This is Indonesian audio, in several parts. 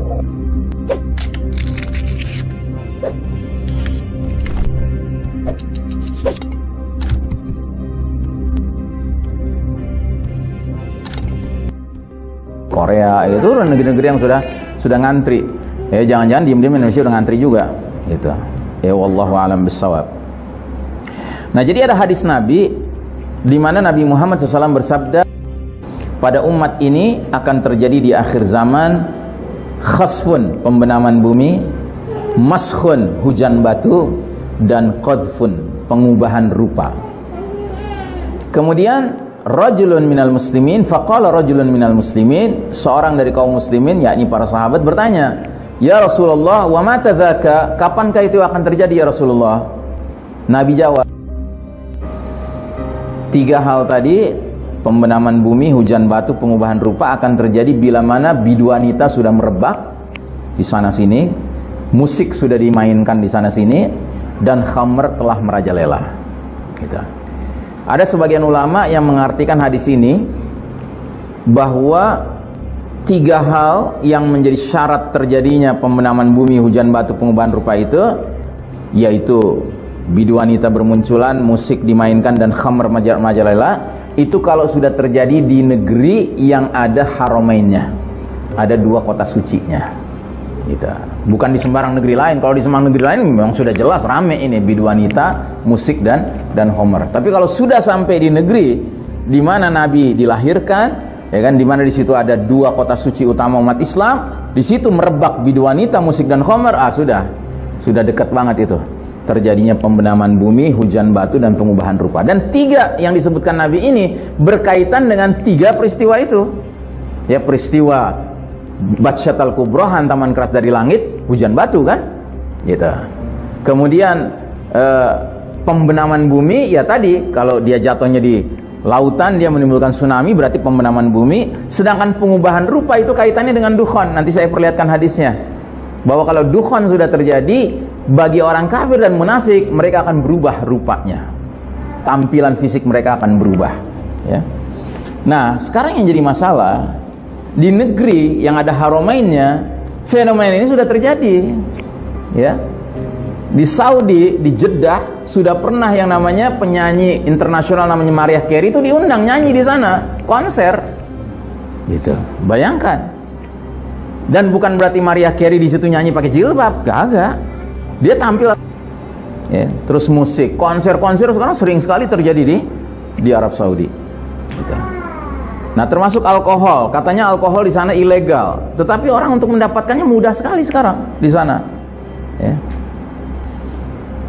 Korea itu negeri-negeri yang sudah ngantri. Ya jangan-jangan diem-diem Indonesia udah ngantri juga gitu. Ya wallahu a'lam bissawab. Nah, jadi ada hadis Nabi di mana Nabi Muhammad SAW bersabda, pada umat ini akan terjadi di akhir zaman khasfun, pembenaman bumi, maskhun, hujan batu, dan qadhfun, pengubahan rupa. Kemudian rajulun minal muslimin, faqala rajulun minal muslimin, seorang dari kaum muslimin yakni para sahabat bertanya, "Ya Rasulullah, wa mata dzaka? Kapankah itu akan terjadi ya Rasulullah?" Nabi jawab, 3 hal tadi, pembenaman bumi, hujan batu, pengubahan rupa akan terjadi bila mana biduanita sudah merebak di sana sini, musik sudah dimainkan di sana sini, dan khamr telah merajalela. Gitu. Ada sebagian ulama yang mengartikan hadis ini bahwa 3 hal yang menjadi syarat terjadinya pembenaman bumi, hujan batu, pengubahan rupa itu, yaitu biduanita bermunculan, musik dimainkan, dan khamr merajalela. Itu kalau sudah terjadi di negeri yang ada haramainnya, ada 2 kota sucinya. Gitu. Bukan di sembarang negeri lain. Kalau di sembarang negeri lain memang sudah jelas rame ini biduanita, musik dan khamr. Tapi kalau sudah sampai di negeri di mana Nabi dilahirkan, ya kan, di mana di situ ada 2 kota suci utama umat Islam, di situ merebak biduanita, musik dan khamr, sudah dekat banget itu terjadinya pembenaman bumi, hujan batu, dan pengubahan rupa. Dan 3 yang disebutkan Nabi ini berkaitan dengan 3 peristiwa itu. Ya, peristiwa Batsyatal Kubra, hantaman keras dari langit, hujan batu kan? Gitu. Kemudian pembenaman bumi, ya tadi kalau dia jatuhnya di lautan dia menimbulkan tsunami, berarti pembenaman bumi. Sedangkan pengubahan rupa itu kaitannya dengan dukhan. Nanti saya perlihatkan hadisnya. Bahwa kalau dukhan sudah terjadi, bagi orang kafir dan munafik, mereka akan berubah rupanya. Tampilan fisik mereka akan berubah, ya. Nah, sekarang yang jadi masalah, di negeri yang ada haramainnya, fenomena ini sudah terjadi, ya. Di Saudi, di Jeddah, sudah pernah yang namanya penyanyi internasional namanya Mariah Carey itu diundang nyanyi di sana, konser, gitu. Bayangkan. Dan bukan berarti Mariah Carey di situ nyanyi pakai jilbab, kagak. Dia tampil, ya. Terus musik, konser-konser sekarang sering sekali terjadi di Arab Saudi, gitu. Nah, termasuk alkohol. Katanya alkohol di sana ilegal, tetapi orang untuk mendapatkannya mudah sekali sekarang di sana, ya.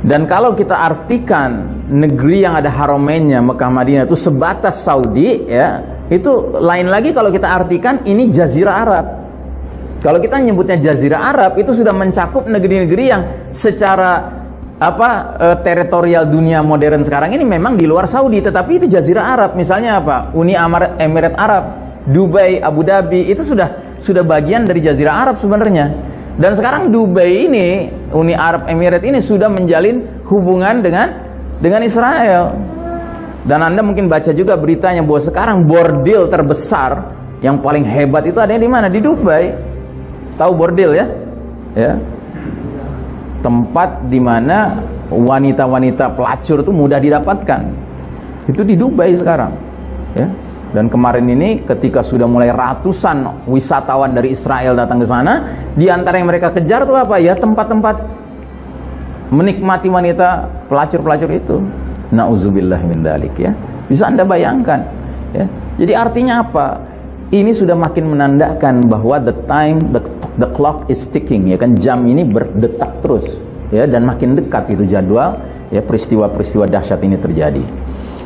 Dan kalau kita artikan negeri yang ada haramainnya, Mekah, Madinah, itu sebatas Saudi, ya, itu lain lagi kalau kita artikan ini Jazirah Arab. Kalau kita nyebutnya Jazirah Arab, itu sudah mencakup negeri-negeri yang secara teritorial dunia modern sekarang ini memang di luar Saudi, tetapi itu Jazirah Arab. Misalnya apa? Uni Emirat Arab, Dubai, Abu Dhabi, itu sudah bagian dari Jazirah Arab sebenarnya. Dan sekarang Dubai ini, Uni Arab Emirat ini sudah menjalin hubungan dengan Israel. Dan Anda mungkin baca juga beritanya bahwa sekarang bordil terbesar yang paling hebat itu adanya di mana? Di Dubai. Tahu bordil, ya? Ya. Tempat di mana wanita-wanita pelacur itu mudah didapatkan. Itu di Dubai sekarang, ya. Dan kemarin ini ketika sudah mulai ratusan wisatawan dari Israel datang ke sana, di antara yang mereka kejar itu apa? Ya, tempat-tempat menikmati wanita pelacur-pelacur itu. Nauzubillah min dzalik, ya. Bisa Anda bayangkan, ya. Jadi artinya apa? Ini sudah makin menandakan bahwa the clock is ticking, ya kan, jam ini berdetak terus, ya, dan makin dekat itu jadwal, ya, peristiwa-peristiwa dahsyat ini terjadi.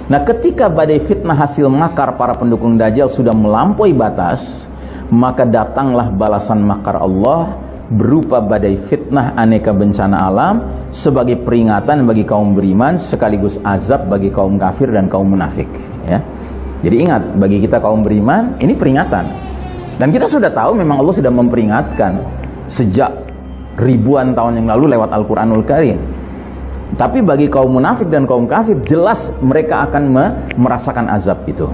Nah, ketika badai fitnah hasil makar para pendukung Dajjal sudah melampaui batas, maka datanglah balasan makar Allah berupa badai fitnah aneka bencana alam sebagai peringatan bagi kaum beriman sekaligus azab bagi kaum kafir dan kaum munafik, ya. Jadi ingat, bagi kita kaum beriman, ini peringatan. Dan kita sudah tahu memang Allah sudah memperingatkan sejak ribuan tahun yang lalu lewat Al-Quranul Karim. Tapi bagi kaum munafik dan kaum kafir, jelas mereka akan merasakan azab itu.